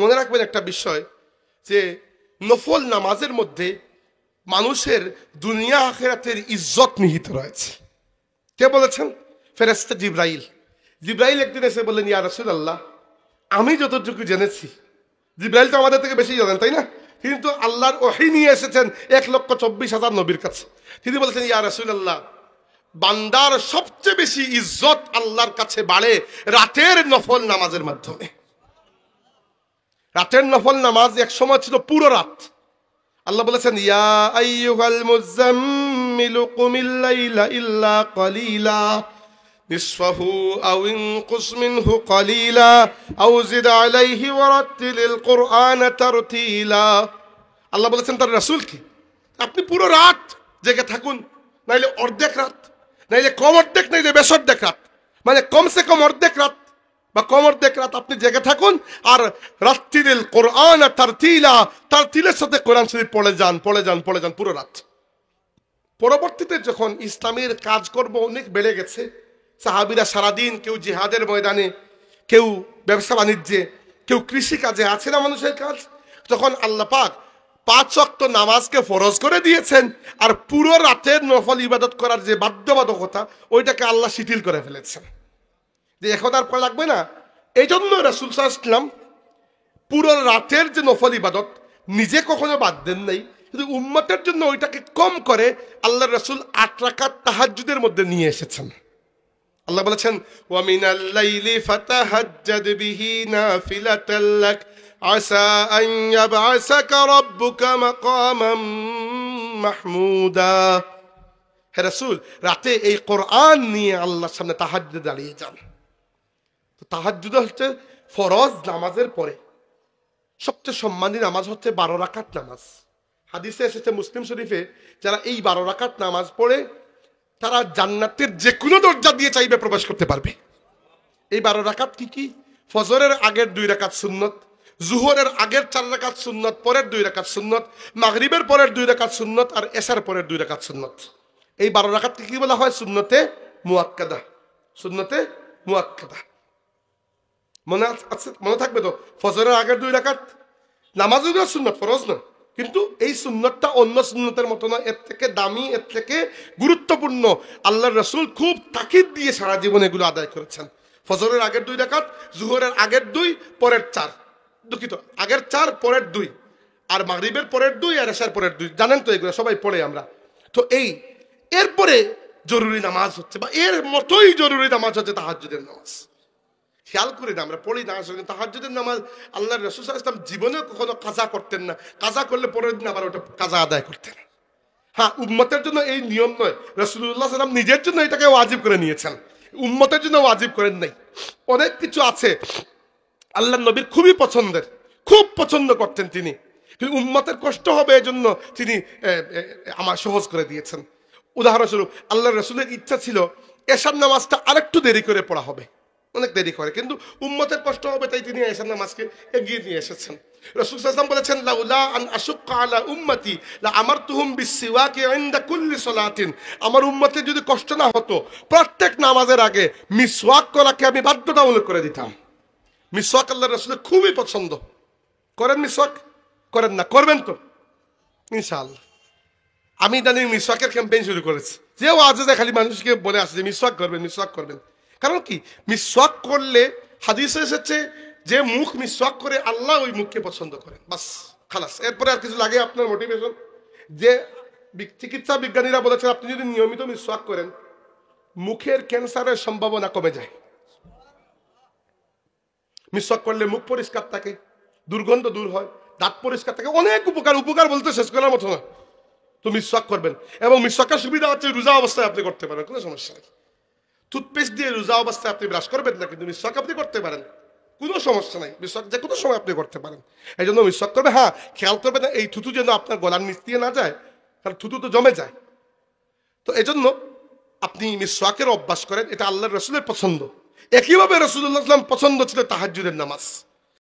মনে রাখবেন একটা বিষয়, যে নফল নামাজের মধ্যে মানুষের দুনিয়া আখিরাতের ইজ্জত নিহিত রয়েছে। কে বলেছেন? ফেরেশতা জিবরাইল। জিবরাইল একদিন এসে বললেন, ইয়া রাসূলুল্লাহ, আমি যতটুকু জেনেছি, জিবরাইল তো আমাদের থেকে বেশি জানেন, তাই না? কিন্তু আল্লাহর ওহী নিয়ে এসেছেন 1,24,000 নবীর কাছে। তিনি বলেছেন, ইয়া রাসূলুল্লাহ, বান্দার সবচেয়ে বেশি ইজ্জত আল্লাহর কাছে বাড়ে রাতের নফল নামাজের মাধ্যমে। রাতের নফল নামাজ এক সময় ছিল পুরো রাত। আল্লাহ বলেছেন, ইয়া আইয়ুহাল মুযাম্মিলু কুমিল লাইলা ইল্লা কালিলা নিসফাহু আও ইনকুস মিনহু কালিলা আও জিদ আলাইহি ওয়ারাত্তিলিল কুরআনা তারতিলা। আল্লাহ বলেছেন তার রাসূলকে, আপনি পুরো রাত জেগে থাকুন, নাইলে অর্ধেক রাত, নাইলে কম অর্ধেক, নাইলে বেশ অর্ধেক রাত, মানে কমসে কম অর্ধেক রাত বা কম অর্ধেক রাত আপনি জেগে থাকুন, আর রাত্তিলিল কুরআনা তারতিলা, তারতিলের সাথে কোরআন শরীফ পড়ে যান পুরো রাত। পরবর্তীতে যখন ইসলামের কাজকর্ম অনেক বেড়ে গেছে, সাহাবীরা সারাদিন, কেউ জিহাদের ময়দানে, কেউ ব্যবসা বাণিজ্যে, কেউ কৃষি কাজে, আছে না মানুষের কাজ, তখন আল্লাহ পাক 5 ওয়াক্ত নামাজকে ফরজ করে দিয়েছেন, আর পুরো রাতের নফল ইবাদত করার যে বাধ্যবাধকতা, ওইটাকে আল্লাহ শিথিল করে ফেলেছেন, যে এখন আর পড়া লাগবে না। এই জন্য রাসূল সাল্লাল্লাহু আলাইহি ওয়াসাল্লাম পুরো রাতের যে নফল ইবাদত নিজে কখনো বাদ দেন নাই, কিন্তু উম্মতের জন্য ওইটাকে কম করে আল্লাহর রাসূল 8 রাকাত তাহাজ্জুদের মধ্যে নিয়ে এসেছেন। আল্লাহ বলেছেন, ওয়া মিনাল লাইলি ফাতাহাজ্জাদ বিহি নাফিলাতাল লাক আসা আন ইয়াবআসাকা রাব্বুকা মাকামান মাহমুদা। হে রাসূল, রাতে এই কোরআন নিয়ে আল্লাহর সামনে তাহাজ্জুদে দাঁড়িয়ে যান। তো তাহাজ্জুদ হচ্ছে ফরজ নামাজের পরে সবচেয়ে সম্মানী নামাজ হচ্ছে 12 রাকাত নামাজ। হাদিসে এসেছে মুসলিম শরীফে, যারা এই 12 রাকাত নামাজ পড়ে তারা জান্নাতের যে কোনো দরজা দিয়ে চাইবে প্রবেশ করতে পারবে। এই 12 রাকাত কি কি? ফজরের আগের 2 রাকাত সুন্নত, জুহরের আগের 4 রাকাত সুন্নত, পরের 2 রাকাত সুন্নত, মাগরিবের পরের 2 রাকাত সুন্নত, আর এশার পরের 2 রাকাত সুন্নত। এই 12 রাকাতকে কি বলা হয়? সুন্নতে মুআক্কাদা। সুন্নতে মুআক্কাদা মনে আছে? মনে থাকবে তো? ফজরের আগের 2 রাকাত নামাজও সুন্নত, ফরজ না, কিন্তু এই সুন্নতটা অন্য সুন্নতের মতো না, এর থেকে দামি, এর থেকে গুরুত্বপূর্ণ। আল্লাহর রাসূল খুব তাকিদ দিয়ে সারা জীবন এগুলো আদায় করেছেন। ফজরের আগের 2 রাকাত, জুহরের আগের 2, পরের 4, দুঃখিত, আগের 4 পরের 2, আর মাগরিবের পরের 2, আর এশার পরের 2। জানেন তো এগুলো সবাই পড়ে আমরা। তো এই এরপরে জরুরি নামাজ হচ্ছে, বা এর মতোই জরুরি নামাজ হচ্ছে তাহাজ্জুদের নামাজ। খেয়াল করি না, আমরা পড়ি না আসলে তাহাজ্জুদের নামাজ। আল্লাহর রাসূল সাল্লাল্লাহু আলাইহি ওয়াসাল্লাম জীবনে কখনো কাজা করতেন না, কাজা করলে পরের দিন আবার ওটা কাজা আদায় করতেন। হ্যাঁ, উম্মতের জন্য এই নিয়ম নয়, রাসূলুল্লাহ সাল্লাল্লাহু আলাইহি ওয়াসাল্লাম নিজের জন্য এটাকে ওয়াজিব করে নিয়েছেন, উম্মতের জন্য ওয়াজিব করেন নাই। অনেক কিছু আছে আল্লাহর নবীর খুবই পছন্দের, খুব পছন্দ করতেন তিনি, কিন্তু উম্মতের কষ্ট হবে এজন্য তিনি আমার সহজ করে দিয়েছেন। উদাহরণস্বরূপ, আল্লাহর রাসূলের ইচ্ছা ছিল এশার নামাজটা আরেকটু দেরি করে পড়া হবে, অনেক দেরি করে, কিন্তু উম্মতের কষ্ট হবে তাই তিনি এশার নামাজকে এগিয়ে নিয়ে এসেছেন। রাসূল সাল্লাল্লাহু আলাইহি ওয়াসাল্লাম বলেছেন, লাউলা আন আশুক্কা আলা উম্মতি লা আমারতুহুম বিসসিওয়াকি ইনদা কুল্লি সালাতিন। আমার উম্মতের যদি কষ্ট না হতো, প্রত্যেক নামাজের আগে মিসওয়াক করাকে আমি বাধ্যতামূলক করে দিতাম। মিসওয়াক আল্লাহর রাসূলের খুবই পছন্দ। করেন মিসওয়াক? করেন না? করবেন তো ইনশাআল্লাহ। আমি ইদানিং মিসওয়াকের ক্যাম্পেইন শুরু করেছি, যে ওয়াজে খালি মানুষকে বলে আসছে যে মিসওয়াক করবেন, মিসওয়াক করবেন। কারণ কি? মিসওয়াক করলে হাদিসে এসেছে যে মুখ মিসওয়াক করে আল্লাহ ওই মুখকে পছন্দ করেন, বাস খালাস। এরপরে আর কিছু লাগে আপনার মোটিভেশন? যে চিকিৎসা বিজ্ঞানীরা বলেছেন আপনি যদি নিয়মিত মিসওয়াক করেন, মুখের ক্যান্সারের সম্ভাবনা কমে যায়। মিসওয়াক করলে মুখ পরিষ্কার থাকে, দুর্গন্ধ দূর হয়, দাঁত পরিষ্কার থাকে, অনেক উপকার। উপকার বলতে শেষ করার মতো না। তো মিসওয়াক করবেন, এবং মিসওয়াকের সুবিধা হচ্ছে রোজা অবস্থায় আপনি করতে পারেন, কোনো সমস্যা নেই। টুথপেস্ট দিয়ে রোজা অবস্থায় আপনি ব্রাশ করবেন না, কিন্তু মিসওয়াক আপনি করতে পারেন, কোনো সমস্যা নাই। মিসওয়াক যে কোনো সময় আপনি করতে পারেন, এই জন্য মিসওয়াক করবে। হ্যাঁ, খেয়াল করবেন এই থুতু যেন আপনার গলার নিচ দিয়ে না যায়, কারণ থুতু তো জমে যায়। তো এই জন্য আপনি মিসওয়াকের অভ্যাস করেন, এটা আল্লাহর রাসূলের পছন্দ। একইভাবে রাসূলুল্লাহ সাল্লাল্লাহু আলাইহি ওয়াসাল্লাম পছন্দ ছিল তাহাজ্জুদের নামাজ।